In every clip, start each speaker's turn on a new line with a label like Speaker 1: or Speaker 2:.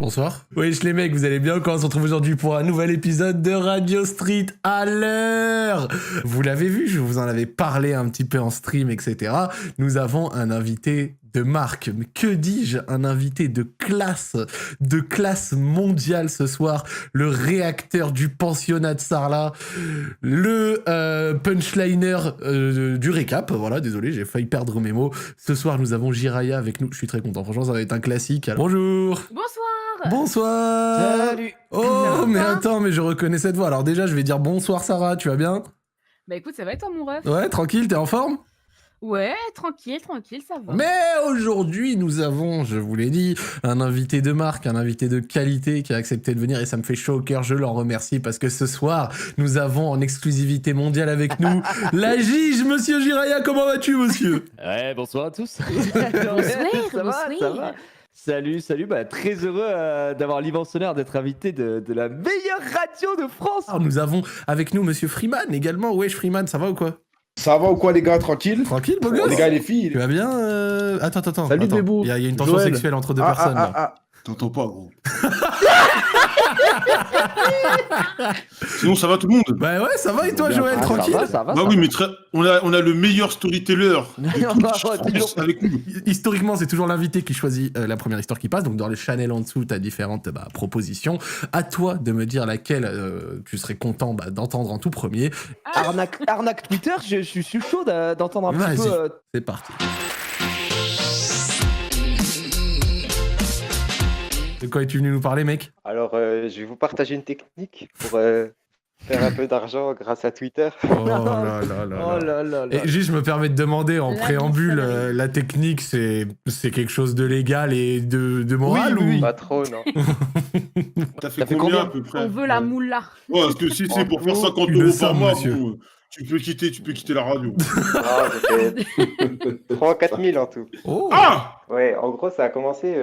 Speaker 1: Bonsoir. Wesh les mecs, vous allez bien quand on se retrouve aujourd'hui pour un nouvel épisode de Radio Street à l'heure. Vous l'avez vu, je vous en avais parlé un petit peu en stream, etc. Nous avons un invité de marque, mais que dis-je, un invité de classe mondiale ce soir, le réacteur du pensionnat de Sarlat, le punchliner du récap, voilà, désolé, j'ai failli perdre mes mots. Ce soir, nous avons Jiraya avec nous, je suis très content, franchement, ça va être un classique. Alors, bonjour.
Speaker 2: Bonsoir.
Speaker 1: Bonsoir.
Speaker 3: Salut.
Speaker 1: Oh, mais attends, mais je reconnais cette voix. Alors déjà, je vais dire bonsoir Sarah, tu vas bien?
Speaker 2: Bah écoute, ça va et toi mon ref?
Speaker 1: Ouais, tranquille, t'es en forme?
Speaker 2: Ouais, tranquille, ça va.
Speaker 1: Mais aujourd'hui, nous avons, je vous l'ai dit, un invité de marque, un invité de qualité qui a accepté de venir et ça me fait chaud au cœur, je l'en remercie parce que ce soir, nous avons en exclusivité mondiale avec nous la Gige, monsieur Jiraya, comment vas-tu, monsieur?
Speaker 3: Ouais, bonsoir à tous.
Speaker 2: Bonsoir,
Speaker 3: ça va. Salut, bah, très heureux d'avoir l'immense honneur d'être invité de la meilleure radio de France.
Speaker 1: Alors, nous avons avec nous monsieur Freeman également. Wesh Freeman, ça va ou quoi?
Speaker 4: Ça va ou quoi les gars, tranquille?
Speaker 1: Tranquille, beau gosse?
Speaker 4: Les gars et les filles.
Speaker 1: Tu vas bien Attends.
Speaker 4: Salut,
Speaker 1: attends.
Speaker 4: Bébou.
Speaker 1: Il y a une tension
Speaker 4: Joël.
Speaker 1: sexuelle entre deux personnes là.
Speaker 5: T'entends pas, gros. Sinon, ça va tout le monde?
Speaker 1: Bah ouais, ça va et toi Joël,
Speaker 3: Ah,
Speaker 1: tranquille?
Speaker 3: Ça va.
Speaker 5: Bah oui, mais on a le meilleur storyteller de toute France avec nous.
Speaker 1: Historiquement, c'est toujours l'invité qui choisit la première histoire qui passe. Donc, dans les channels en dessous, tu as différentes propositions. À toi de me dire laquelle tu serais content d'entendre en tout premier.
Speaker 3: Arnaque Twitter, je suis chaud d'entendre un petit
Speaker 1: Vas-y,
Speaker 3: peu.
Speaker 1: c'est parti. De quoi es-tu venu nous parler, mec?
Speaker 6: Alors, je vais vous partager une technique pour faire un peu d'argent grâce à Twitter.
Speaker 1: Oh là là là
Speaker 3: Oh
Speaker 1: là.
Speaker 3: là là là.
Speaker 1: Et juste, je me permets de demander en
Speaker 2: La
Speaker 1: préambule,
Speaker 2: misère.
Speaker 1: la technique, c'est quelque chose de légal et de moral
Speaker 3: Oui.
Speaker 1: ou...
Speaker 6: Pas trop, non.
Speaker 5: T'as
Speaker 3: fait
Speaker 5: fait
Speaker 3: combien
Speaker 5: combien à peu près?
Speaker 2: On veut la moula.
Speaker 5: Ouais, parce que si c'est pour faire 50
Speaker 1: Une
Speaker 5: euros
Speaker 1: somme,
Speaker 5: par mois,
Speaker 1: monsieur.
Speaker 5: bon, tu peux quitter la radio.
Speaker 6: Non, j'ai fait 3 4 000 en tout.
Speaker 1: Oh.
Speaker 5: Ah!
Speaker 6: Ouais, en gros, ça a commencé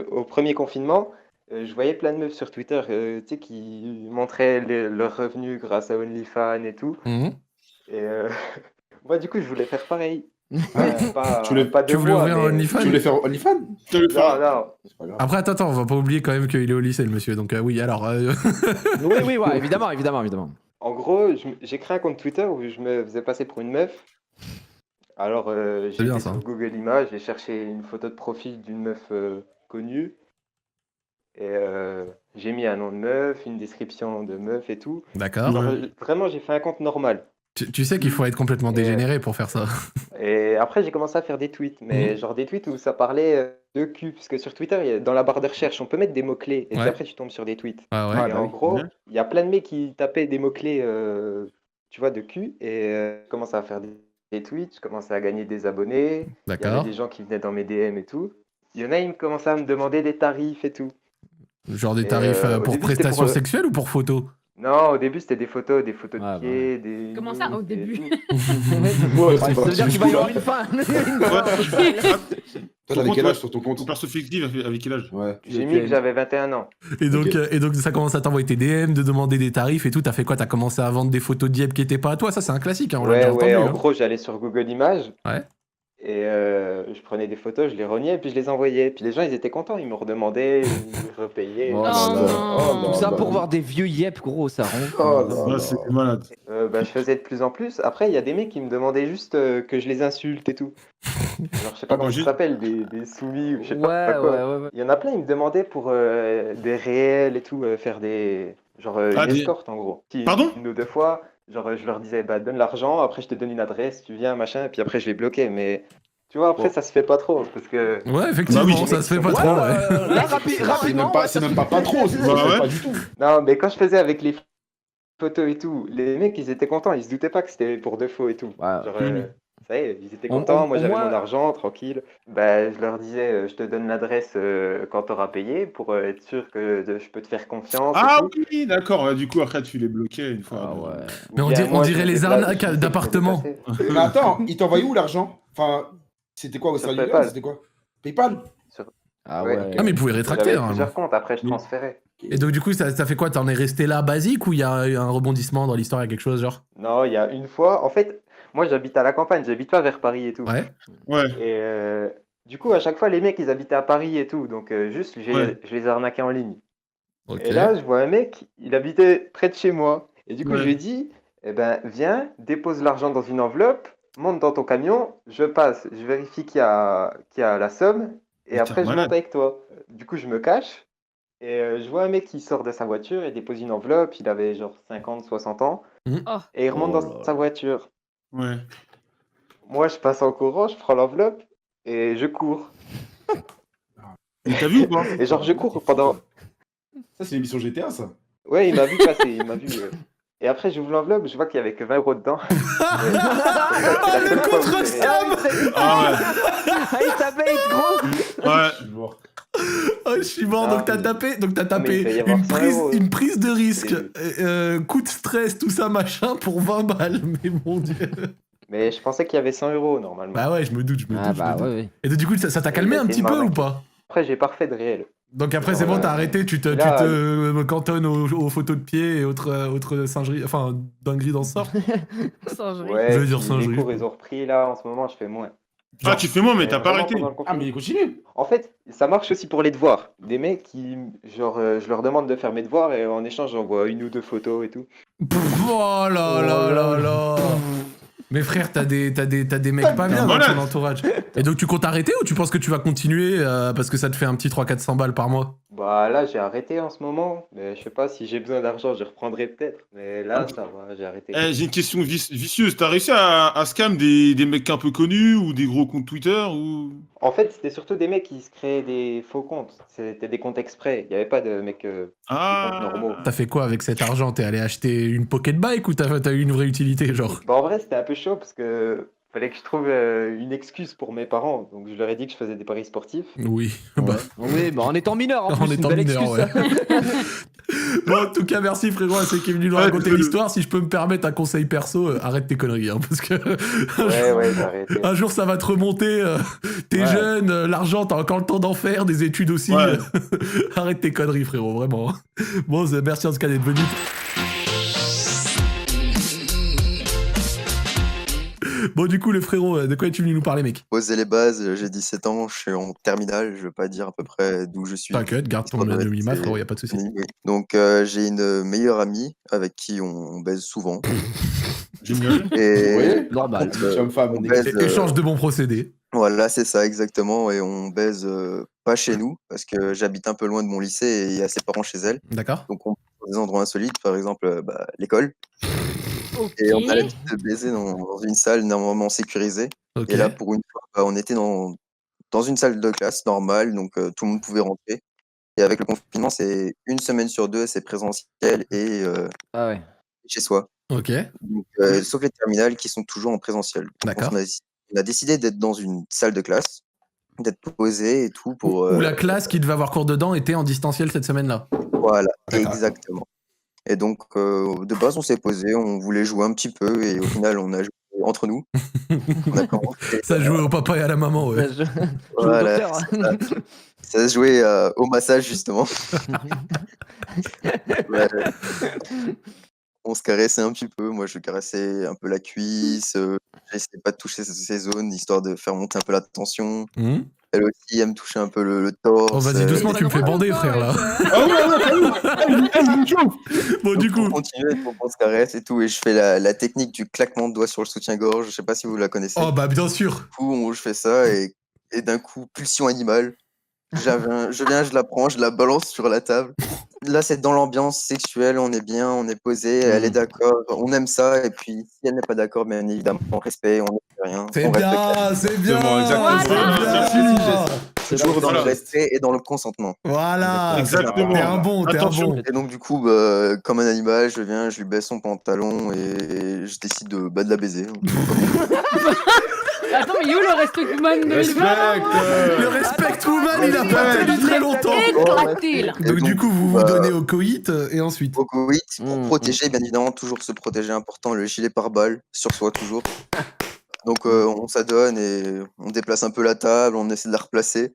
Speaker 6: au premier confinement. Je voyais plein de meufs sur Twitter tu sais, qui montraient leurs revenus grâce à OnlyFans et tout.
Speaker 1: Mhm.
Speaker 6: Et moi, du coup, je voulais faire pareil.
Speaker 4: Tu
Speaker 6: pas de
Speaker 1: Tu voulais
Speaker 6: moi,
Speaker 1: ouvrir un
Speaker 6: mais-
Speaker 1: OnlyFans?
Speaker 4: Tu voulais faire OnlyFans?
Speaker 5: Tu vas le
Speaker 6: Non,
Speaker 5: faire.
Speaker 6: non.
Speaker 4: C'est pas grave.
Speaker 1: Après, attends, on va pas oublier quand même qu'il est au lycée, le monsieur. Donc oui, alors...
Speaker 3: Oui, ouais, évidemment.
Speaker 6: En gros, j'ai créé un compte Twitter où je me faisais passer pour une meuf. Alors, j'ai
Speaker 1: bien,
Speaker 6: été
Speaker 1: ça.
Speaker 6: sur Google Images, j'ai cherché une photo de profil d'une meuf connue. Et j'ai mis un nom de meuf, une description de meuf et tout.
Speaker 1: D'accord.
Speaker 6: Genre, vraiment, j'ai fait un compte normal.
Speaker 1: Tu sais qu'il faut être complètement dégénéré pour faire ça.
Speaker 6: Et après, j'ai commencé à faire des tweets. Mais genre des tweets où ça parlait de cul. Parce que sur Twitter, dans la barre de recherche, on peut mettre des mots-clés. Et puis
Speaker 1: Ouais.
Speaker 6: après, tu tombes sur des tweets.
Speaker 1: Ah ouais.
Speaker 4: Ah,
Speaker 6: Et
Speaker 4: bah
Speaker 6: en
Speaker 4: oui.
Speaker 6: gros,
Speaker 5: Ouais.
Speaker 6: il y a plein de mecs qui tapaient des mots-clés, tu vois, de cul. Et je commençais à faire des tweets, je commençais à gagner des abonnés. Il y avait
Speaker 1: D'accord.
Speaker 6: des gens qui venaient dans mes DM et tout. Il y en a, ils commençaient à me demander des tarifs et tout.
Speaker 1: Genre des
Speaker 6: Et,
Speaker 1: tarifs
Speaker 6: au
Speaker 1: pour
Speaker 6: début, c'était
Speaker 1: prestations
Speaker 6: pour,
Speaker 1: sexuelles ou pour photos?
Speaker 6: Non, au début, c'était des photos de
Speaker 3: bah
Speaker 6: pieds, des...
Speaker 2: Comment ça, au
Speaker 6: et
Speaker 2: début?
Speaker 6: tout.
Speaker 4: Ouais,
Speaker 3: Ça
Speaker 4: c'est
Speaker 3: veut dire
Speaker 4: parti.
Speaker 3: qu'il va y avoir une fin.
Speaker 4: Toi, t'avais quel âge sur ton compte?
Speaker 5: Ton perso fictif avec quel âge?
Speaker 4: Ouais.
Speaker 6: J'ai mis que j'avais 21 ans.
Speaker 1: Et donc,
Speaker 4: Ok.
Speaker 1: et donc ça commence à t'envoyer tes DM, de demander des tarifs et tout. T'as fait quoi? T'as commencé à vendre des photos de Dieppe qui étaient pas à toi? Ça, c'est un classique, hein, on l'a
Speaker 6: Ouais,
Speaker 1: déjà entendu.
Speaker 6: en
Speaker 1: hein.
Speaker 6: gros, j'allais sur Google Images.
Speaker 1: Ouais.
Speaker 6: Et je prenais des photos, je les reniais, et puis je les envoyais. Puis les gens, ils étaient contents, ils me redemandaient, ils me repayaient.
Speaker 3: Oh
Speaker 2: là là.
Speaker 4: Oh,
Speaker 3: Tout ça
Speaker 4: bah,
Speaker 3: pour voir des vieux yep, gros, ça rend.
Speaker 4: Oh là
Speaker 5: Ouais,
Speaker 4: là.
Speaker 5: c'est malade.
Speaker 6: Je faisais de plus en plus. Après, il y a des mecs qui me demandaient juste que je les insulte et tout. Genre, je sais pas
Speaker 5: Ah,
Speaker 6: comment
Speaker 5: juste-
Speaker 6: ça s'appelle, des soumis ou je sais
Speaker 3: Ouais,
Speaker 6: pas quoi.
Speaker 3: ouais.
Speaker 6: Il y en a plein, ils me demandaient pour des réels et tout, faire des... Genre
Speaker 5: Ah,
Speaker 6: une
Speaker 5: des-
Speaker 6: escorte en gros.
Speaker 5: Pardon?
Speaker 6: Une ou deux fois, genre je leur disais, bah donne l'argent, après je te donne une adresse, tu viens, machin, et puis après je les bloquais. Mais tu vois, après
Speaker 4: Oh.
Speaker 6: ça se fait pas trop, parce que...
Speaker 1: Ouais, effectivement,
Speaker 5: Bah oui.
Speaker 1: ça se fait pas
Speaker 6: Ouais,
Speaker 1: trop. Ouais.
Speaker 3: Là,
Speaker 4: C'est
Speaker 3: rapidement.
Speaker 4: même pas trop, c'est
Speaker 5: Bah ouais.
Speaker 4: pas du tout.
Speaker 6: Non, mais quand je faisais avec les photos et tout, les mecs, ils étaient contents, ils se doutaient pas que c'était pour de faux et tout.
Speaker 3: Ouais.
Speaker 6: Genre,
Speaker 5: Mhm.
Speaker 6: ça y est, ils étaient
Speaker 3: Au-
Speaker 6: contents,
Speaker 3: au
Speaker 6: moi j'avais
Speaker 3: moins-
Speaker 6: mon argent, tranquille. Bah, je leur disais, je te donne l'adresse quand t'auras payé pour être sûr que je peux te faire confiance.
Speaker 5: Ah
Speaker 6: et tout.
Speaker 5: oui, d'accord. Ouais, du coup, après, tu les bloquais une fois.
Speaker 3: Ah ouais.
Speaker 1: Mais on
Speaker 6: Ou bien
Speaker 1: dirait- on
Speaker 6: moi,
Speaker 1: dirait
Speaker 6: je me
Speaker 1: les
Speaker 6: déplace,
Speaker 1: arnaques
Speaker 6: je sais que je me
Speaker 1: d'appartements.
Speaker 6: déplaçais.
Speaker 4: Mais attends, il t'envoyait où l'argent? Enfin, c'était quoi?
Speaker 6: Sur
Speaker 4: Western
Speaker 6: PayPal.
Speaker 4: Union? C'était quoi? PayPal?
Speaker 3: Ah
Speaker 6: Ouais.
Speaker 3: ouais.
Speaker 1: Ah, mais ils pouvaient rétracter,
Speaker 6: J'avais
Speaker 1: normalement.
Speaker 6: plusieurs comptes, après je
Speaker 5: Oui.
Speaker 6: transférais.
Speaker 1: Et donc, du coup, ça fait quoi? T'en es resté là basique ou il y a eu un rebondissement dans l'histoire, il y a quelque chose genre?
Speaker 6: Non, il y a une fois, en fait, moi j'habite à la campagne, j'habite pas vers Paris et tout.
Speaker 1: Ouais.
Speaker 5: Ouais.
Speaker 6: Et Du coup, à chaque fois, les mecs, ils habitaient à Paris et tout. Donc, juste,
Speaker 5: Ouais.
Speaker 6: je les arnaquais en ligne.
Speaker 1: Ok.
Speaker 6: Et là, je vois un mec, il habitait près de chez moi. Et du coup, je
Speaker 5: Ouais.
Speaker 6: lui ai dit, eh ben, viens, dépose l'argent dans une enveloppe, monte dans ton camion, je passe, je vérifie qu'il y a la somme, et
Speaker 5: Mais t'es un
Speaker 6: après, je monte
Speaker 5: malade.
Speaker 6: avec toi. Du coup, je me cache, et je vois un mec qui sort de sa voiture et dépose une enveloppe, il avait genre 50, 60 ans,
Speaker 2: Oh,
Speaker 6: et il remonte
Speaker 3: Oh
Speaker 6: dans
Speaker 3: là
Speaker 6: sa
Speaker 3: là.
Speaker 6: voiture.
Speaker 5: Ouais.
Speaker 6: Moi, je passe en courant, je prends l'enveloppe, et je cours.
Speaker 5: Il t'a vu ou pas?
Speaker 6: Et genre, je cours pendant...
Speaker 4: Ça, c'est l'émission GTA, ça.
Speaker 6: Ouais, il m'a vu passer, il m'a vu. Et après, j'ouvre l'enveloppe, je vois qu'il y avait que 20 euros dedans. Mais
Speaker 1: Ah,
Speaker 6: c'est la
Speaker 1: le
Speaker 6: seule fois où
Speaker 1: contre
Speaker 6: j'ai-
Speaker 1: Sam.
Speaker 5: Ah
Speaker 3: Ah, il t'a bait, gros.
Speaker 5: ouais.
Speaker 4: Je suis mort.
Speaker 1: Oh, je suis mort.
Speaker 6: Ah,
Speaker 1: Donc t'as
Speaker 6: mais-
Speaker 1: tapé,
Speaker 6: Ah, mais il va y avoir 100 euros.
Speaker 1: une prise de risque,
Speaker 6: Et-
Speaker 1: coup de stress, tout ça machin pour 20 balles. Mais mon dieu.
Speaker 6: Mais je pensais qu'il y avait 100 euros normalement.
Speaker 1: Bah ouais, je me doute, je me
Speaker 3: Ah
Speaker 1: doute. je
Speaker 3: bah
Speaker 1: me doute.
Speaker 3: ouais, ouais.
Speaker 1: Et donc, du coup, ça t'a
Speaker 6: Et
Speaker 1: calmé
Speaker 6: il a
Speaker 1: un
Speaker 6: essayé
Speaker 1: petit
Speaker 6: de
Speaker 1: peu ou
Speaker 6: m'arnaquer.
Speaker 1: pas?
Speaker 6: Après, j'ai pas refait de réel.
Speaker 1: Donc après, c'est bon, t'as arrêté, tu te
Speaker 6: Là,
Speaker 1: cantonnes aux photos de pied et autres singeries, enfin, dingueries dans ce sort.
Speaker 2: singerie.
Speaker 6: Ouais,
Speaker 1: Je veux dire
Speaker 6: puis
Speaker 1: singerie,
Speaker 6: les cours,
Speaker 1: quoi.
Speaker 6: ils ont repris là en ce moment, je fais moins.
Speaker 5: Ah, tu fais moi, mais t'as pas
Speaker 6: vraiment
Speaker 5: arrêté.
Speaker 6: pendant le
Speaker 4: Ah, mais
Speaker 6: confinement.
Speaker 4: continue.
Speaker 6: En fait, ça marche aussi pour les devoirs. Des mecs qui, genre, je leur demande de faire mes devoirs et en échange, j'envoie une ou deux photos et tout.
Speaker 1: Oh là là là là. Mais frère, t'as des mecs pas bien dans
Speaker 5: Malade.
Speaker 1: ton entourage. Et donc tu comptes arrêter ou tu penses que tu vas continuer parce que ça te fait un petit 300-400 balles par mois?
Speaker 6: Bah là, j'ai arrêté en ce moment, mais je sais pas si j'ai besoin d'argent, je reprendrai peut-être. Mais là, ça va, j'ai arrêté.
Speaker 5: Eh, j'ai une question vicieuse. T'as réussi à scam des mecs un peu connus ou des gros comptes Twitter ou...
Speaker 6: En fait, c'était surtout des mecs qui se créaient des faux comptes. C'était des comptes exprès. Il n'y avait pas de mecs des comptes normaux.
Speaker 1: T'as fait quoi avec cet argent? T'es allé acheter une pocket bike ou t'as eu une vraie utilité, genre?
Speaker 6: Bah, en vrai, c'était un peu chaud parce que fallait que je trouve une excuse pour mes parents. Donc, je leur ai dit que je faisais des paris sportifs.
Speaker 1: Oui.
Speaker 3: Ouais.
Speaker 1: Bah,
Speaker 3: Oui, bah en étant mineur, en
Speaker 1: en
Speaker 3: plus, une
Speaker 1: étant
Speaker 3: belle
Speaker 1: mineur,
Speaker 3: excuse, ça.
Speaker 1: Bon, en tout cas, merci frérot à ceux qui est venu nous
Speaker 5: Ouais,
Speaker 1: raconter
Speaker 5: désolé.
Speaker 1: l'histoire. Si je peux me permettre un conseil perso, arrête tes conneries, hein, parce que
Speaker 6: Ouais, j'ai arrêté.
Speaker 1: un jour ça va te remonter. T'es
Speaker 3: Ouais.
Speaker 1: jeune, l'argent, t'as encore le temps d'en faire, des études aussi.
Speaker 5: Ouais.
Speaker 1: Arrête tes conneries, frérot, vraiment. Bon, merci en tout cas d'être venu. Bon, du coup, le frérot, de quoi es-tu venu nous parler, mec?
Speaker 7: Poser les bases, j'ai 17 ans, je suis en terminale, je veux pas dire à peu près d'où je suis.
Speaker 1: T'inquiète, garde ton
Speaker 7: Histoire de
Speaker 1: anonymat,
Speaker 7: rester
Speaker 1: frérot, y a pas de souci.
Speaker 7: anonyme, oui. Donc j'ai une meilleure amie avec qui on baise souvent.
Speaker 5: Génial.
Speaker 7: Et
Speaker 4: Oui,
Speaker 3: Normal.
Speaker 4: homme-femme,
Speaker 7: on
Speaker 4: on est-
Speaker 7: baise,
Speaker 1: Échange de bons procédés.
Speaker 7: voilà, c'est ça exactement, et on baise pas chez nous, parce que j'habite un peu loin de mon lycée et il y a ses parents chez elle.
Speaker 1: D'accord?
Speaker 7: Donc on va des endroits insolites, par exemple l'école.
Speaker 2: Ok.
Speaker 7: Et on a l'habitude de baiser dans une salle normalement sécurisée.
Speaker 1: Ok.
Speaker 7: Et là, pour une fois, on était dans une salle de classe normale, donc tout le monde pouvait rentrer. Et avec le confinement, c'est 1 semaine sur 2, c'est présentiel et
Speaker 3: Ah ouais.
Speaker 7: chez soi.
Speaker 1: Ok.
Speaker 7: Donc, sauf les terminales qui sont toujours en présentiel. Donc,
Speaker 1: D'accord.
Speaker 7: on a décidé d'être dans une salle de classe, d'être posé et tout pour.
Speaker 1: Où la classe qui devait avoir cours dedans était en distanciel cette semaine-là.
Speaker 7: Voilà,
Speaker 1: D'accord.
Speaker 7: exactement. Et donc, de base, on s'est posé, on voulait jouer un petit peu et au final, on a joué entre nous. On a commencé,
Speaker 1: Ça jouait au papa et à la maman, ouais.
Speaker 3: Je-
Speaker 7: voilà,
Speaker 3: docteur.
Speaker 7: c'est ça. Ça se jouait au massage, justement. Ouais. On se caressait un petit peu. Moi, je caressais un peu la cuisse. J'essayais pas de toucher ces zones, histoire de faire monter un peu la tension.
Speaker 1: Hum.
Speaker 7: Elle aussi, elle me touchait un peu le torse.
Speaker 1: Oh, vas-y, doucement, tu me fais bander, frère, là.
Speaker 5: Ah ouais, il me chauffe.
Speaker 1: Bon, du coup.
Speaker 7: On continue, on se caresse et tout. Et je fais la technique du claquement de doigts sur le soutien-gorge. Je sais pas si vous la connaissez.
Speaker 1: Oh, bah, bien sûr.
Speaker 7: Du coup, je fais ça et d'un coup, pulsion animale. Je viens, je la prends, je la balance sur la table. Là, c'est dans l'ambiance sexuelle, on est bien, on est posé, elle est d'accord, on aime ça. Et puis, si elle n'est pas d'accord, bien évidemment, respect, on ne fait rien.
Speaker 1: C'est
Speaker 7: on reste
Speaker 1: bien, c'est bien.
Speaker 5: Exactement,
Speaker 1: c'est
Speaker 2: exactement.
Speaker 1: bien.
Speaker 7: toujours dans le
Speaker 5: Voilà.
Speaker 7: respect et dans le consentement.
Speaker 1: Voilà.
Speaker 5: Exactement.
Speaker 1: T'es un bon, t'es un
Speaker 5: Attention.
Speaker 1: bon.
Speaker 7: Et donc, du coup, comme un animal, je viens, je lui baisse son pantalon et je décide de la baiser.
Speaker 2: Attends, mais où le respect humain de 2020 là, moi
Speaker 1: Le respect woman, il a pas tenu très longtemps.
Speaker 2: Éclate-t-il.
Speaker 7: Et
Speaker 1: Donc, du coup, vous vous
Speaker 7: bah,
Speaker 1: donnez au coït et ensuite.
Speaker 7: Au coït, pour
Speaker 3: Mmh,
Speaker 7: protéger, bien évidemment, toujours se protéger, important, le gilet pare-balles sur soi, toujours. Donc, on s'adonne et on déplace un peu la table, on essaie de la replacer.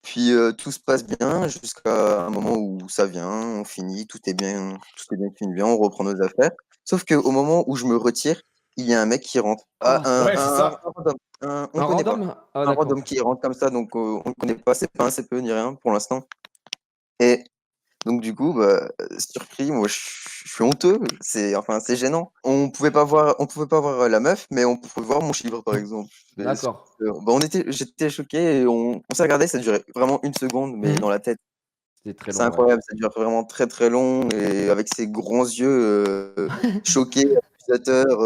Speaker 7: Puis, tout se passe bien jusqu'à un moment où ça vient, on finit, tout est bien qui finit bien, on reprend nos affaires. Sauf qu'au moment où je me retire, il y a un mec qui rentre.
Speaker 4: ouais, c'est ça.
Speaker 7: On
Speaker 3: Un
Speaker 7: connaît pas.
Speaker 3: random Ah,
Speaker 7: Un
Speaker 3: d'accord.
Speaker 7: random qui rentre comme ça, donc on ne connaît pas, c'est pas un CPE ni rien pour l'instant. Et donc du coup, surpris, moi je suis honteux, c'est gênant. On pouvait pas voir la meuf, mais on pouvait voir mon chiffre par exemple.
Speaker 3: D'accord.
Speaker 7: J'étais choqué et on s'est regardé, ça durait vraiment 1 seconde, mais
Speaker 1: Mhm.
Speaker 7: dans la tête.
Speaker 3: C'était très long.
Speaker 7: C'est incroyable, ça dure vraiment très très long et avec ses grands yeux choqués, accusateurs,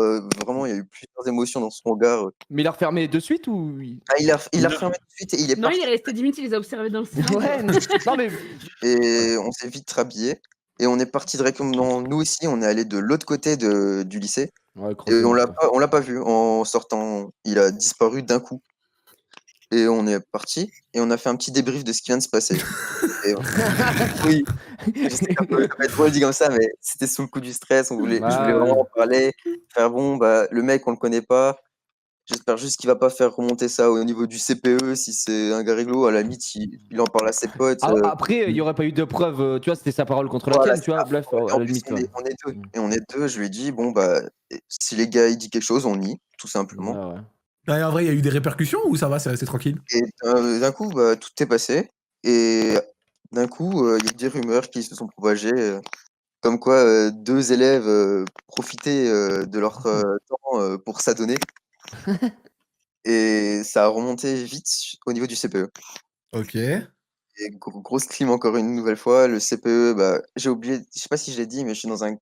Speaker 7: vraiment il y a eu plusieurs émotions dans son regard.
Speaker 3: Mais il a refermé de suite ou
Speaker 7: Ah, il a refermé tout de suite et il est
Speaker 2: Non,
Speaker 7: parti.
Speaker 2: il est resté 10 minutes, il les a observés dans le salon.
Speaker 3: Ouais, non mais.
Speaker 7: Et on s'est vite rhabillé et on est parti directement. Nous aussi, on est allé de l'autre côté du lycée
Speaker 3: Ouais,
Speaker 7: et on
Speaker 3: creusez,
Speaker 7: l'a pas vu en sortant. Il a disparu d'un coup. Et on est parti et on a fait un petit débrief de ce qui vient de se passer. Et, oui, je sais que ça peut être drôle dit comme ça, mais c'était sous le coup du stress. Je voulais vraiment en parler, faire bon, le mec, on le connaît pas. J'espère juste qu'il va pas faire remonter ça au niveau du CPE. Si c'est un gars réglo, à la limite, il en parle à ses potes.
Speaker 3: Après, il n'y aurait pas eu de preuves, tu vois, c'était sa parole contre la
Speaker 7: Voilà,
Speaker 3: tienne, tu vois, bref,
Speaker 7: Et
Speaker 3: à
Speaker 7: en
Speaker 3: la
Speaker 7: plus,
Speaker 3: limite.
Speaker 7: on est deux. Et on est deux, je lui ai dit, bon, si les gars, ils disent quelque chose, on nie, tout simplement.
Speaker 3: Ouais.
Speaker 1: Ouais, en vrai, il y a eu des répercussions ou ça va, c'est resté tranquille?
Speaker 7: Et d'un coup, tout est passé. Et d'un coup, il y a des rumeurs qui se sont propagées, comme quoi 2 élèves profitaient de leur temps pour s'adonner. Et ça a remonté vite au niveau du CPE.
Speaker 1: Ok.
Speaker 7: Et grosse clim encore une nouvelle fois. Le CPE, j'ai oublié, je sais pas si je l'ai dit, mais je suis dans un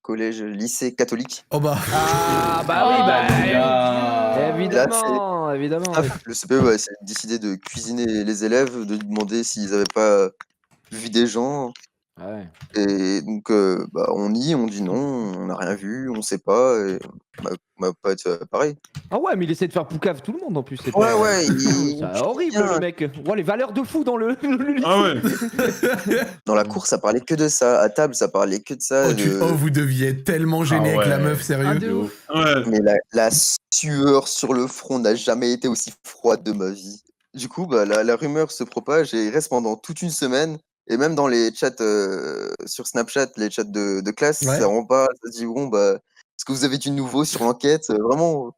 Speaker 7: lycée catholique.
Speaker 1: Oh bah.
Speaker 3: Ah bah oui,
Speaker 4: Ah.
Speaker 3: évidemment, évidemment.
Speaker 7: Ah, le CPE, c'est décidé de cuisiner les élèves, de demander s'ils avaient pas vu des gens.
Speaker 3: Ouais.
Speaker 7: Et donc, on nie, on dit non, on n'a rien vu, on sait pas. Et ma pote, pareil.
Speaker 3: Ah ouais, mais il essaie de faire poucave tout le monde en plus. C'est
Speaker 7: Ouais,
Speaker 3: pas...
Speaker 7: ouais,
Speaker 3: C'est horrible le mec. Ouais, les valeurs de fou dans le lycée.
Speaker 5: Ah ouais.
Speaker 7: Dans la cour, ça parlait que de ça. À table, ça parlait que de ça.
Speaker 1: Vous deviez être tellement gêné
Speaker 4: Ah
Speaker 1: avec la
Speaker 4: ouais.
Speaker 1: meuf,
Speaker 2: Ah,
Speaker 1: sérieux.
Speaker 2: de ouf.
Speaker 5: Ouais.
Speaker 7: Mais la sueur sur le front n'a jamais été aussi froide de ma vie. Du coup, la rumeur se propage et reste pendant toute une semaine. Et même dans les chats sur Snapchat, les chats de classe,
Speaker 1: Ouais.
Speaker 7: ça rend pas, ça dit bon, est-ce que vous avez du nouveau sur l'enquête? Vraiment,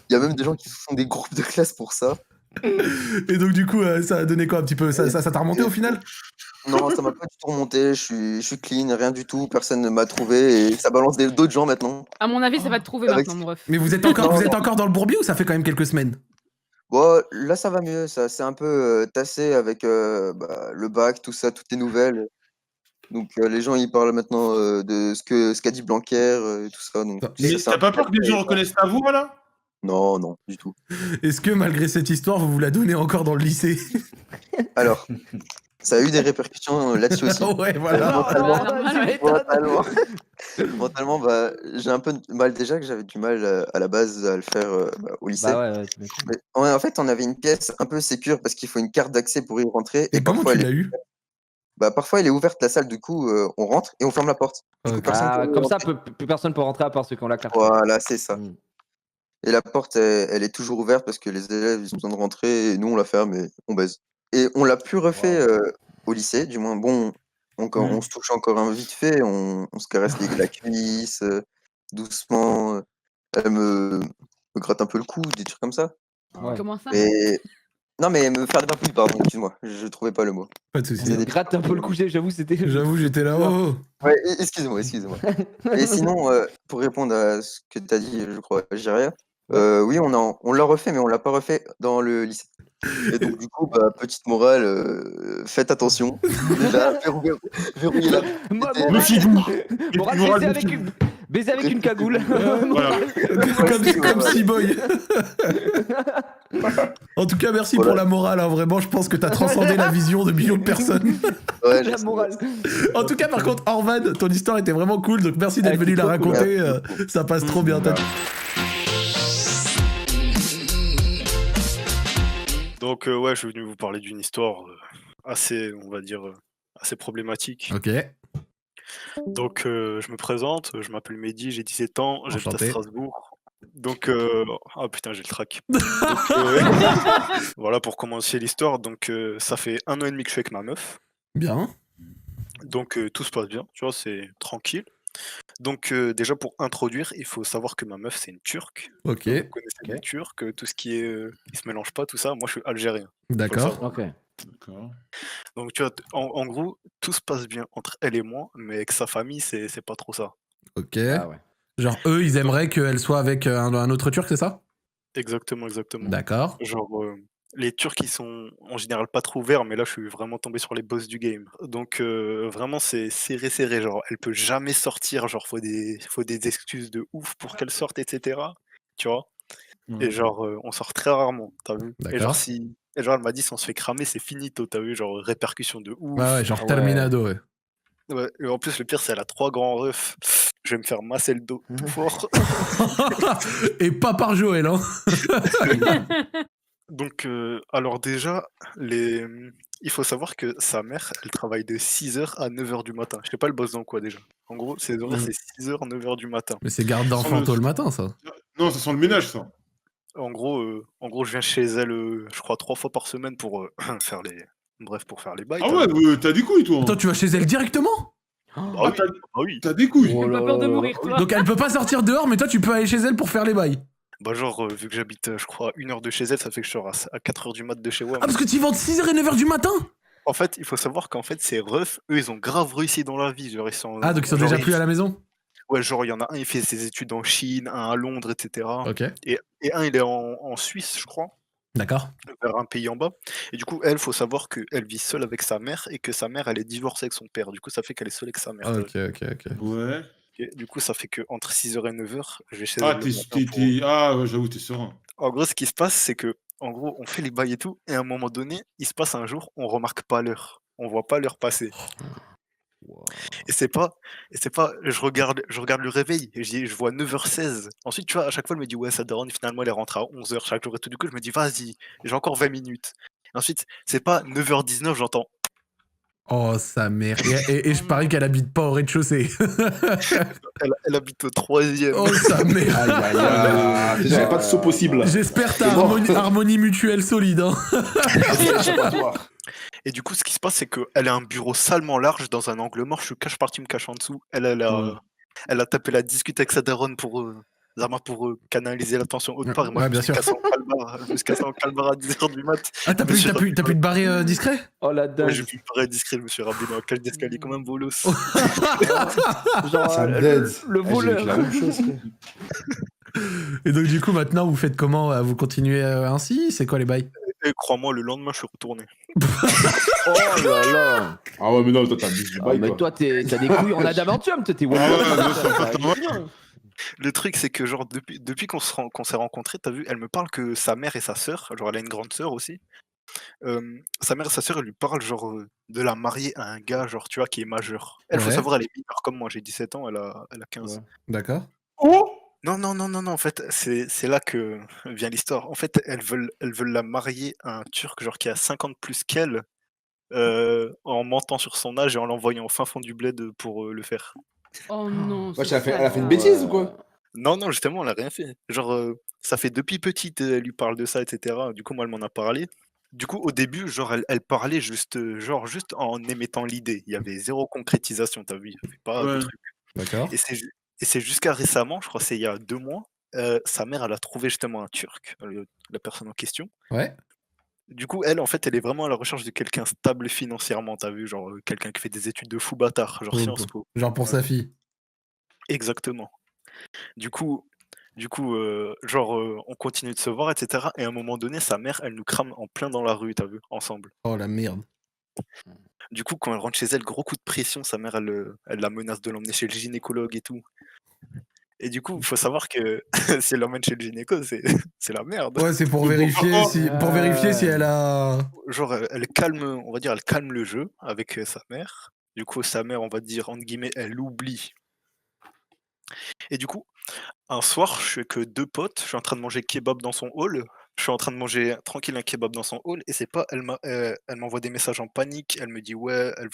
Speaker 7: il y a même des gens qui font des groupes de classe pour ça.
Speaker 1: Et donc, du coup, ça a donné quoi un petit peu? Ça t'a remonté au final?
Speaker 7: Non, ça m'a pas du tout remonté, je suis clean, rien du tout, personne ne m'a trouvé et ça balance d'autres gens maintenant.
Speaker 2: À mon avis, ça va te trouver
Speaker 7: Avec-
Speaker 2: maintenant, mon ref.
Speaker 1: Mais vous êtes encore dans le bourbier ou ça fait quand même quelques semaines?
Speaker 7: Bon, là ça va mieux, ça s'est un peu tassé avec le bac, tout ça, toutes les nouvelles. Donc les gens ils parlent maintenant de ce qu'a dit Blanquer et tout ça. Donc,
Speaker 1: Mais
Speaker 5: Mais
Speaker 7: ça,
Speaker 5: t'as pas peur que les gens reconnaissent ta voix là?
Speaker 7: Non, non, du tout.
Speaker 1: Est-ce que malgré cette histoire, vous la donnez encore dans le lycée?
Speaker 7: Alors, ça a eu des répercussions là-dessus aussi.
Speaker 1: Ouais, voilà.
Speaker 7: Mentalement,
Speaker 2: normal, ouais.
Speaker 7: mentalement, j'ai un peu de mal déjà que j'avais du mal à la base à le faire au lycée.
Speaker 3: Bah ouais, tu m'étonnes.
Speaker 7: Mais, en fait, on avait une pièce un peu sécure parce qu'il faut une carte d'accès pour y rentrer.
Speaker 1: Et comment
Speaker 7: parfois,
Speaker 1: tu l'as eu?
Speaker 7: parfois, elle est ouverte la salle, du coup, on rentre et on ferme la porte. Du coup,
Speaker 1: Ok.
Speaker 7: personne peut
Speaker 3: Comme
Speaker 7: rentrer.
Speaker 3: ça, plus personne peut rentrer à part ceux qui ont la carte.
Speaker 7: Voilà, c'est ça.
Speaker 3: Mm.
Speaker 7: Et la porte, elle est toujours ouverte parce que les élèves, ils ont besoin de rentrer et nous, on la ferme et on baise. Et on l'a plus refait au lycée, du moins, bon, on se touche encore un vite fait, on se caresse la cuisse, doucement. Elle me gratte un peu le cou, des trucs comme ça.
Speaker 3: Ouais.
Speaker 2: Comment ça?
Speaker 7: Mais non, mais me faire des papouilles, pardon, excuse-moi, je trouvais pas le mot.
Speaker 1: Pas de soucis.
Speaker 3: Il gratte un peu le coucher, j'avoue, c'était.
Speaker 1: J'avoue, j'étais là. Oh.
Speaker 7: Ouais, excuse-moi. Et sinon, pour répondre à ce que tu as dit, je crois, Jiria, oui, on l'a refait, mais on l'a pas refait dans le lycée. Et donc, du coup, petite morale, faites attention. Déjà, verrouillez la.
Speaker 5: Méfiez-vous.
Speaker 3: Morale, baiser avec une cagoule.
Speaker 5: Voilà.
Speaker 1: Comme C-Boy. En tout cas, merci
Speaker 7: Voilà.
Speaker 1: pour la morale. Hein. Vraiment, je pense que t'as transcendé la vision de millions de personnes.
Speaker 7: Ouais,
Speaker 3: La morale.
Speaker 1: En tout cas, par contre, Orvan, ton histoire était vraiment cool. Donc, merci d'être
Speaker 3: Elle
Speaker 1: venu
Speaker 3: était
Speaker 1: la
Speaker 3: trop cool.
Speaker 1: raconter. Ça passe trop bien.
Speaker 8: Donc ouais, je suis venu vous parler d'une histoire assez, on va dire, assez problématique.
Speaker 1: Ok.
Speaker 8: Donc je me présente, je m'appelle Mehdi, j'ai 17 ans, j'habite à
Speaker 1: Enchanté.
Speaker 8: Strasbourg. Donc, ah putain, j'ai le trac. Donc, voilà pour commencer l'histoire. Donc ça fait 1 an et demi que je suis avec ma meuf.
Speaker 1: Bien.
Speaker 8: Donc tout se passe bien, tu vois, c'est tranquille. Donc déjà pour introduire, il faut savoir que ma meuf c'est une Turque.
Speaker 1: Ok,
Speaker 8: Vous connaissez les Turcs, tout ce qui est, ils se mélangent pas, tout ça. Moi je suis algérien. Faut le
Speaker 1: d'accord.
Speaker 8: savoir.
Speaker 3: Ok.
Speaker 5: D'accord.
Speaker 8: Donc tu vois, en gros, tout se passe bien entre elle et moi, mais avec sa famille, c'est pas trop ça.
Speaker 1: Ok.
Speaker 3: Ah ouais.
Speaker 1: Genre, eux, ils aimeraient qu'elle soit avec un autre Turc, c'est ça?
Speaker 8: Exactement, exactement.
Speaker 1: D'accord.
Speaker 8: Genre, les Turcs, ils sont en général pas trop ouverts, mais là, je suis vraiment tombé sur les boss du game. Donc, vraiment, c'est serré, serré. Genre, elle peut jamais sortir. Genre, faut des excuses de ouf pour qu'elle sorte, etc. Tu vois? Et genre, on sort très rarement, t'as vu? Et genre,
Speaker 1: D'accord.
Speaker 8: et genre, elle m'a dit, si on se fait cramer, c'est finito, t'as vu? Genre, répercussions de
Speaker 1: Ouais,
Speaker 8: ouf.
Speaker 1: ouais, genre
Speaker 3: Ouais.
Speaker 1: Terminado, ouais.
Speaker 8: Ouais, et en plus, le pire, c'est elle a 3 grands refs. Je vais me faire masser le dos tout fort.
Speaker 1: Et pas par Joël, hein.
Speaker 8: Donc, alors déjà, il faut savoir que sa mère, elle travaille de 6h à 9h du matin. Je sais pas, elle bosse dans quoi déjà? En gros, ses horaires, c'est 6h, 9h du matin.
Speaker 1: Mais c'est garde d'enfant tôt le matin, ça.
Speaker 5: Non, ça sent le ménage, ça.
Speaker 8: En gros, je viens chez elle, je crois 3 fois par semaine pour faire les. Bref, pour faire les bails.
Speaker 5: Ah
Speaker 8: t'as
Speaker 5: ouais,
Speaker 8: vu?
Speaker 5: t'as des couilles, toi.
Speaker 1: Attends, tu vas chez elle directement?
Speaker 8: Bah
Speaker 5: Ah,
Speaker 8: oui, bah oui.
Speaker 5: T'as des couilles.
Speaker 3: Oh
Speaker 2: J'ai
Speaker 3: là
Speaker 2: pas peur de
Speaker 3: là.
Speaker 2: mourir, toi.
Speaker 1: Donc elle peut pas sortir dehors, mais toi, tu peux aller chez elle pour faire les bails.
Speaker 8: Bah genre, vu que j'habite, je crois, 1 heure de chez elle, ça fait que je sors à 4h du mat de chez moi.
Speaker 1: Ah, parce que tu vas de 6h et 9h du matin?
Speaker 8: En fait, il faut savoir qu'en fait, ces refs, eux, ils ont grave réussi dans la vie. Genre, ils sont.
Speaker 1: Ah, donc ils sont
Speaker 8: genre,
Speaker 1: déjà plus à la maison?
Speaker 8: Ouais, genre, il y en a un, il fait ses études en Chine, un à Londres, etc.
Speaker 1: Ok,
Speaker 8: Et un, il est en Suisse, je crois,
Speaker 1: d'accord.
Speaker 8: vers un pays en bas. Et du coup, elle, faut savoir qu'elle vit seule avec sa mère et que sa mère, elle est divorcée avec son père. Du coup, ça fait qu'elle est seule avec sa mère. t'as vu.
Speaker 1: Ok.
Speaker 5: Ouais.
Speaker 8: Ok, du coup, ça fait qu'entre 6h et 9h, je vais chez
Speaker 5: Ah,
Speaker 8: elle le matin pour.
Speaker 5: Ah, ouais, j'avoue, t'es serein.
Speaker 8: En gros, ce qui se passe, c'est que, en gros, on fait les bails et tout, et à un moment donné, il se passe un jour, on remarque pas l'heure. On voit pas l'heure passer. Et c'est pas, je regarde le réveil, et je vois 9h16. Ensuite, tu vois, à chaque fois, elle me dit, ouais, sa daronne, finalement, elle est rentrée à 11h chaque jour et tout. Du coup, je me dis, vas-y, j'ai encore 20 minutes. Et ensuite, c'est pas 9h19, j'entends.
Speaker 1: Oh, sa mère. Et je parie qu'elle habite pas au rez-de-chaussée.
Speaker 8: Elle habite au 3e.
Speaker 1: Oh, sa mère.
Speaker 4: Aïe, aïe, aïe. Déjà, y a pas de saut possible.
Speaker 1: J'espère que t'as
Speaker 4: C'est bon.
Speaker 1: harmonie mutuelle solide, hein.
Speaker 4: C'est échappatoire.
Speaker 8: Et du coup, ce qui se passe, c'est qu'elle a un bureau salement large dans un angle mort. Je suis parti me cache en dessous. Elle a tapé la discute avec sa daronne pour, canaliser l'attention autre part. Et moi,
Speaker 1: Ouais,
Speaker 8: je me
Speaker 1: bien
Speaker 8: suis
Speaker 1: sûr.
Speaker 8: cassé en calbar à 10h du mat.
Speaker 1: Ah, t'as pu te barrer discret?
Speaker 3: Oh la
Speaker 8: Ouais,
Speaker 3: dingue.
Speaker 8: j'ai pu me paraître discret, je me suis ramené dans la cage d'escalier comme un bolos.
Speaker 3: Genre,
Speaker 4: Ça me
Speaker 3: le
Speaker 4: dead.
Speaker 3: voleur.
Speaker 4: J'ai la même chose. Frère.
Speaker 1: Et donc, du coup, maintenant, vous faites comment? Vous continuez ainsi? C'est quoi les bails?
Speaker 8: Et crois-moi, le lendemain, je suis retourné.
Speaker 3: Oh là là.
Speaker 4: Ah ouais, mais non, toi, t'as du
Speaker 3: Ah,
Speaker 4: bail,
Speaker 3: mais
Speaker 4: quoi.
Speaker 3: toi, t'as des couilles en adamantium, toi, t'es
Speaker 5: Ah ouais, bien sûr,
Speaker 3: Ça
Speaker 5: pas
Speaker 3: va bien.
Speaker 8: Le truc, c'est que genre depuis qu'on s'est rencontrés, t'as vu, elle me parle que sa mère et sa sœur, genre elle a une grande sœur aussi. Sa mère et sa sœur, elle lui parlent genre de la marier à un gars, genre tu vois, qui est majeur. Elle, faut
Speaker 1: Ouais.
Speaker 8: savoir, elle est mineure comme moi, j'ai 17 ans, elle a 15.
Speaker 3: Ouais.
Speaker 1: D'accord.
Speaker 8: Non, en fait, c'est là que vient l'histoire. En fait, elles veulent la marier à un Turc, genre qui a 50 plus qu'elle, en mentant sur son âge et en l'envoyant au fin fond du bled pour le faire.
Speaker 2: Oh non.
Speaker 4: Wesh,
Speaker 2: c'est
Speaker 4: elle a fait une
Speaker 2: sale.
Speaker 4: bêtise ou quoi?
Speaker 8: Non, justement, elle a rien fait. Genre, ça fait depuis petite, elle lui parle de ça, etc. Du coup, moi, elle m'en a parlé. Du coup, au début, genre, elle parlait juste en émettant l'idée. Il y avait zéro concrétisation, t'as vu? Il y avait pas de
Speaker 5: Ouais.
Speaker 8: truc.
Speaker 1: D'accord.
Speaker 8: Et c'est jusqu'à récemment, je crois que c'est il y a 2 mois, sa mère, elle a trouvé justement un Turc, la personne en question.
Speaker 1: Ouais.
Speaker 8: Du coup, elle, en fait, elle est vraiment à la recherche de quelqu'un stable financièrement, t'as vu? Genre, quelqu'un qui fait des études de fou bâtard, genre Sciences Po.
Speaker 1: Genre pour sa fille.
Speaker 8: Exactement. Du coup, genre, on continue de se voir, etc. Et à un moment donné, sa mère, elle nous crame en plein dans la rue, t'as vu, ensemble.
Speaker 1: Oh la merde.
Speaker 8: Du coup, quand elle rentre chez elle, gros coup de pression, sa mère, elle la menace de l'emmener chez le gynécologue et tout. Et du coup, il faut savoir que si elle l'emmène chez le gynéco, c'est la merde.
Speaker 1: Ouais, c'est pour vérifier si elle a.
Speaker 8: Genre, elle calme, on va dire, elle calme le jeu avec sa mère. Du coup, sa mère, on va dire, entre guillemets, elle oublie. Et du coup, un soir, je suis que 2 potes, je suis en train de manger kebab dans son hall. Je suis en train de manger tranquille un kebab dans son hall et c'est pas elle m'envoie des messages en panique, elle me dit: «Ouais, elle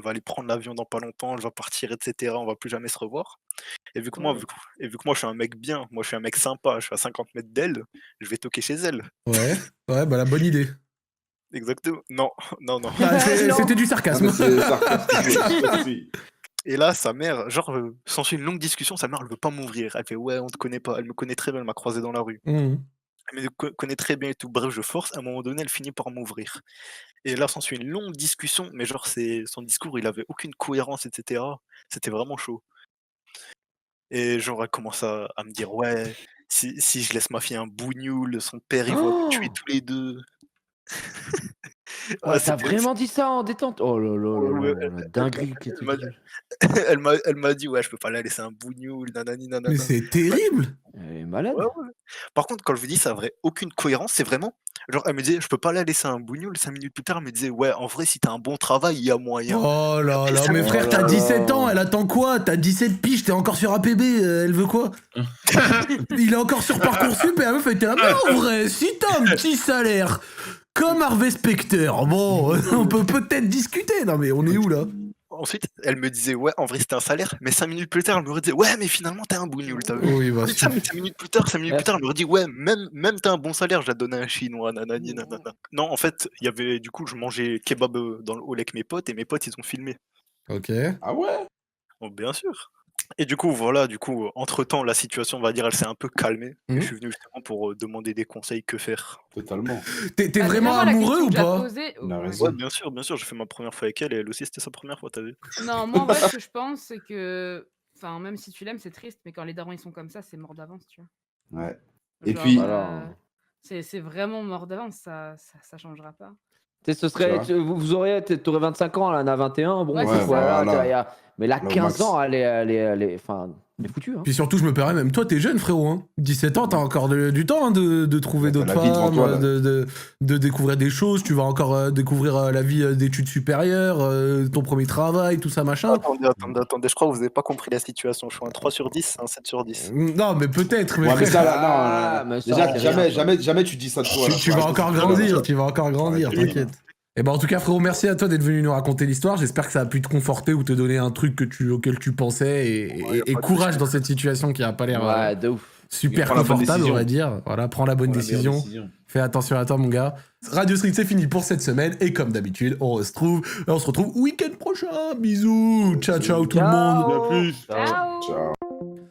Speaker 8: va aller prendre l'avion dans pas longtemps, elle va partir et cetera, on va plus jamais se revoir». Et vu que moi je suis un mec bien, moi je suis un mec sympa, je suis à 50 mètres d'elle, je vais toquer chez elle.
Speaker 1: Ouais. Ouais, bah la bonne idée.
Speaker 8: Exactement. Non.
Speaker 1: Ah, c'était du
Speaker 4: Ah,
Speaker 1: sarcasme.
Speaker 4: mais c'est sarcastique.
Speaker 8: Et là, sa mère, genre, s'ensuit une longue discussion, sa mère, elle veut pas m'ouvrir. Elle fait ouais, on te connaît pas. Elle me connaît très bien, elle m'a croisé dans la rue.
Speaker 1: Mhm.
Speaker 8: Elle me connaît très bien et tout. Bref, je force. À un moment donné, elle finit par m'ouvrir. Et là, s'ensuit une longue discussion, mais genre, son discours, il avait aucune cohérence, etc. C'était vraiment chaud. Et genre, elle commence à me dire ouais, si je laisse ma fille un bougnoul, son père, il va nous tuer tous les deux.
Speaker 3: Oh,
Speaker 8: Ouais,
Speaker 3: t'as vraiment dit ça en détente? Oh là là là
Speaker 8: Ouais,
Speaker 3: là, la dinguerie que tu
Speaker 8: m'a-
Speaker 3: dis.
Speaker 8: elle m'a dit ouais, je peux pas la laisser un bougnoul, nanani nanana.
Speaker 1: Mais c'est terrible.
Speaker 3: Elle est malade.
Speaker 8: Ouais, ouais. Par contre, quand je vous dis ça avait aucune cohérence, c'est vraiment. Genre, elle me disait, je peux pas la laisser un bougnoul. 5 minutes plus tard, elle me disait, ouais, en vrai, si t'as un bon travail, il y a moyen.
Speaker 1: Oh là
Speaker 8: Et
Speaker 1: là,
Speaker 8: ça-
Speaker 1: mais frère,
Speaker 3: Oh
Speaker 1: t'as
Speaker 3: là
Speaker 1: 17
Speaker 3: là.
Speaker 1: ans, elle attend quoi? T'as 17 piges, t'es encore sur APB, elle veut quoi? Il est encore sur Parcoursup et la meuf elle était là, mais en vrai, si t'as un petit salaire comme Harvey Specter, bon, on peut peut-être discuter. Non mais on est où là?
Speaker 8: Ensuite, elle me disait, ouais, en vrai, c'était un salaire. Mais 5 minutes plus tard, elle me redisait, ouais, mais finalement, t'as un bougnoul, t'as vu.
Speaker 1: Oui, bah,
Speaker 8: 5 minutes plus tard, elle me redit, ouais, même t'as un bon salaire, je la donné à un chinois, nanani, nanana. Non, en fait, il y avait, du coup, je mangeais kebab dans le hall avec mes potes, et mes potes, ils ont filmé.
Speaker 1: ok.
Speaker 4: Ah ouais?
Speaker 8: Oh, bien sûr. Et du coup, voilà, entre-temps, la situation, on va dire, elle s'est un peu calmée. Et
Speaker 1: Mhm.
Speaker 8: je suis venu justement pour demander des conseils, que faire.
Speaker 4: Totalement.
Speaker 1: T'es
Speaker 2: Bah,
Speaker 1: vraiment
Speaker 2: déjà, moi, la
Speaker 1: amoureux
Speaker 2: question
Speaker 1: ou
Speaker 2: que j'ai à
Speaker 1: pas?
Speaker 2: poser-
Speaker 4: Il a
Speaker 2: ouais.
Speaker 4: raison.
Speaker 8: Ouais, bien sûr, j'ai fait ma première fois avec elle, et elle aussi, c'était sa première fois, t'as vu.
Speaker 2: Non, moi, en vrai, ce que je pense, c'est que. Enfin, même si tu l'aimes, c'est triste, mais quand les darons ils sont comme ça, c'est mort d'avance, tu vois.
Speaker 4: Ouais. Et
Speaker 2: Genre,
Speaker 4: puis-
Speaker 3: Voilà.
Speaker 2: c'est vraiment mort d'avance, ça changera pas.
Speaker 3: Tu sais, ce serait,
Speaker 4: Tu vois.
Speaker 3: vous auriez, t'aurais 25 ans, elle en a 21, bon,
Speaker 2: Ouais,
Speaker 3: c'est
Speaker 2: c'est
Speaker 3: voilà,
Speaker 4: ça.
Speaker 3: y a- mais là,
Speaker 4: Là, au
Speaker 3: 15
Speaker 4: max.
Speaker 3: ans, elle est, enfin, elle est foutue, hein.
Speaker 1: Puis surtout, je me permets, même toi, t'es jeune, frérot. Hein. 17 ans, t'as encore du temps hein, de trouver
Speaker 4: Ouais, t'as
Speaker 1: d'autres
Speaker 4: la vie devant
Speaker 1: femmes,
Speaker 4: toi, là.
Speaker 1: de découvrir des choses. Tu vas encore découvrir la vie d'études supérieures, ton premier travail, tout ça, machin.
Speaker 8: Attendez, je crois que vous avez pas compris la situation. Je suis un 3 sur 10, un 7 sur 10.
Speaker 1: Non, mais peut-être. Mais
Speaker 4: Ouais, mais
Speaker 1: frère,
Speaker 4: ça, là,
Speaker 3: Ah,
Speaker 4: non.
Speaker 3: mais ça,
Speaker 4: Déjà,
Speaker 3: c'est
Speaker 4: jamais,
Speaker 3: rien,
Speaker 4: jamais tu dis ça de toi. là.
Speaker 1: tu vas
Speaker 4: Faut
Speaker 1: encore
Speaker 4: arrêter
Speaker 1: grandir,
Speaker 4: ça.
Speaker 1: tu vas encore grandir,
Speaker 4: Ouais,
Speaker 1: t'inquiète. Et ben en tout cas, frérot, merci à toi d'être venu nous raconter l'histoire. J'espère que ça a pu te conforter ou te donner un truc auquel tu pensais. Et
Speaker 8: pas de
Speaker 1: courage
Speaker 8: souci.
Speaker 1: dans cette situation qui a pas l'air
Speaker 3: Ouais, de ouf.
Speaker 1: super
Speaker 4: Prends la bonne
Speaker 1: confortable, on
Speaker 4: décision.
Speaker 1: va dire. Voilà, prends la bonne
Speaker 4: Prends la meilleure
Speaker 1: décision. Fais attention à toi, mon gars. Radio Street, c'est fini pour cette semaine. Et comme d'habitude, on se retrouve week-end prochain. Bisous. Ciao, ciao tout le monde.
Speaker 5: Bien plus.
Speaker 2: Ciao.
Speaker 4: Ciao.